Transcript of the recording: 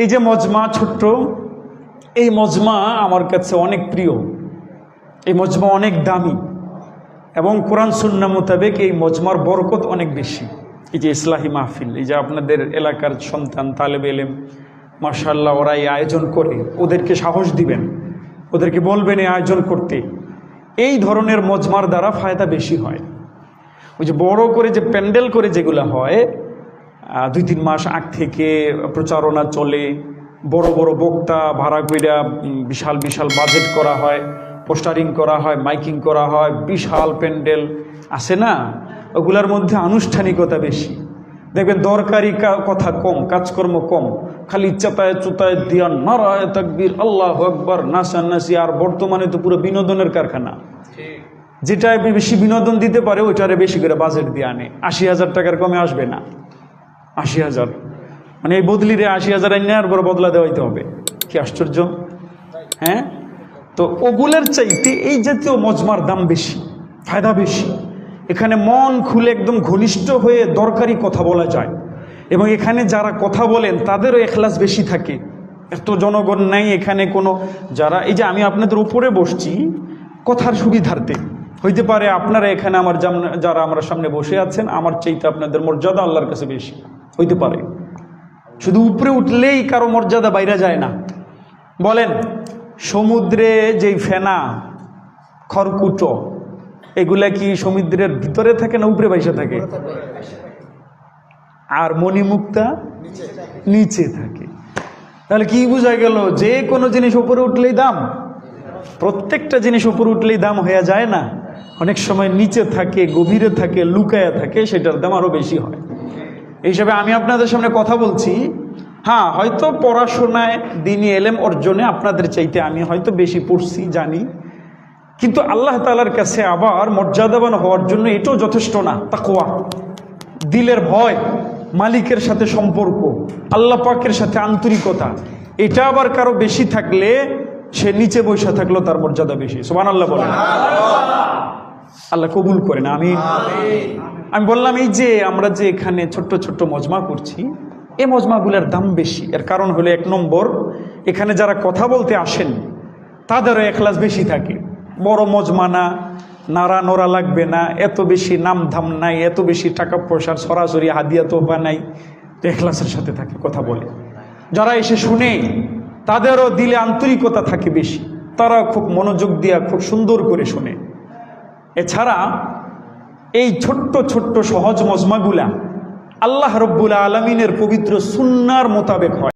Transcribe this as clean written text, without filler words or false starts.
এই যে মজমা ছোট্ট, এই মজমা আমার কাছে অনেক প্রিয়, এই মজমা অনেক দামি এবং কোরআন সুন্নাহ মোতাবেক এই মজমার বরকত অনেক বেশি। এই যে ইসলাহি মাহফিল, এই যে আপনাদের এলাকার সন্তান তালেবে ইলম মাশাআল্লাহ ওরা এই আয়োজন করে, ওদেরকে সাহস দিবেন, ওদেরকে বলবেন এই আয়োজন করতে। এই ধরনের মজমার দ্বারা ফায়দা বেশি হয়। ওই যে বড় করে যে প্যান্ডেল করে যেগুলো হয়, 2-3 মাস আগ থেকে প্রচারণা চলে, বড় বড় বক্তা ভাড়া কইরা বিশাল বিশাল বাজেট করা হয়, পোস্টারিং করা হয়, মাইকিং করা হয়, বিশাল প্যান্ডেল আছে না, ওগুলোর মধ্যে আনুষ্ঠানিকতা বেশি। দেখবেন দরকারি কথা কম, কাজকর্ম কম, খালি চেতায় চুতায় দিয়া নারায়ে তাকবীর আল্লাহু আকবার নাচানাচি। আর বর্তমানে তো পুরো বিনোদনের কারখানা, যেটায় বেশি বিনোদন দিতে পারে ওইটারে বেশি করে বাজেট দিয়ে আনে। 80,000 টাকার কমে আসবে না। 80,000 মানে এই বদলিরে 80,000 এনে আর বড় বদলা দেওয়াইতে হবে। কি আশ্চর্য! হ্যাঁ, তো ওগুলোর চাইতে এই জাতীয় মজমার দাম বেশি, ফায়দা বেশি। এখানে মন খুলে একদম ঘনিষ্ঠ হয়ে দরকারি কথা বলা যায়, এবং এখানে যারা কথা বলেন তাদেরও এখলাস বেশি থাকে। এত জনগণ নাই এখানে কোনো, যারা এই যে আমি আপনাদের উপরে বসছি কথার সুবিধার্থে, হইতে পারে আপনারা এখানে আমার যারা আমার সামনে বসে আছেন আমার চাইতে আপনাদের মর্যাদা আল্লাহর কাছে বেশি হইতে পারে। শুধু উপরে উঠলেই কারো মর্যাদা বাইরে যায় না। বলেন, সমুদ্রে যেই ফেনা খড়কুটো এগুলা কি সমুদ্রের ভিতরে থাকে না উপরে বাইসা থাকে? আর মণিমুক্তা নিচে থাকে। তাহলে কি বোঝা গেল? যে কোনো জিনিস উপরে উঠলেই দাম, প্রত্যেকটা জিনিস উপরে উঠলেই দাম হয়ে যায় না। অনেক সময় নিচে থাকে, গভীরে থাকে, লুকায়া থাকে, সেটার দাম আরো বেশি হয়। এই হিসাবে আমি আপনাদের সামনে কথা বলছি, হ্যাঁ হয়তো পড়াশোনায় দ্বীনি ইলম অর্জনে আপনাদের চাইতে আমি হয়তো বেশি পড়ছি জানি, কিন্তু আল্লাহ তাআলার কাছে আবার মর্যাদাবান হওয়ার জন্য এটাও যথেষ্ট না। তাকওয়া, দিলের ভয়, মালিকের সাথে সম্পর্ক, আল্লাহ পাকের সাথে আন্তরিকতা, এটা আবার কারো বেশি থাকলে সে নিচে বসে থাকলেও তার মর্যাদা বেশি। সুবহানাল্লাহ বলেন। আল্লাহ কবুল করেন, আমিন। আমি বললাম এই যে আমরা যে এখানে ছোট্ট ছোট্ট মজমা করছি, এই মজমাগুলোর দাম বেশি। এর কারণ হলো 1 নম্বর, এখানে যারা কথা বলতে আসেন তাদেরও এখলাস বেশি থাকে। বড় মজমা না, নাড়া নোড়া লাগবে না, এত বেশি নাম ধাম নাই, এত বেশি টাকা পয়সার সরাসরি হাদিয়া তোহফা নাই, তো এখলাসের সাথে থাকে কথা বলে। যারা এসে শুনে তাদেরও দিলে আন্তরিকতা থাকে বেশি, তারা খুব মনোযোগ দিয়া খুব সুন্দর করে শোনে। এছাড়া এই ছোট্ট ছোট্ট সহজ মজমাগুলা আল্লাহ রব্বুল আলামিনের পবিত্র সুন্নাহর মোতাবেক হয়।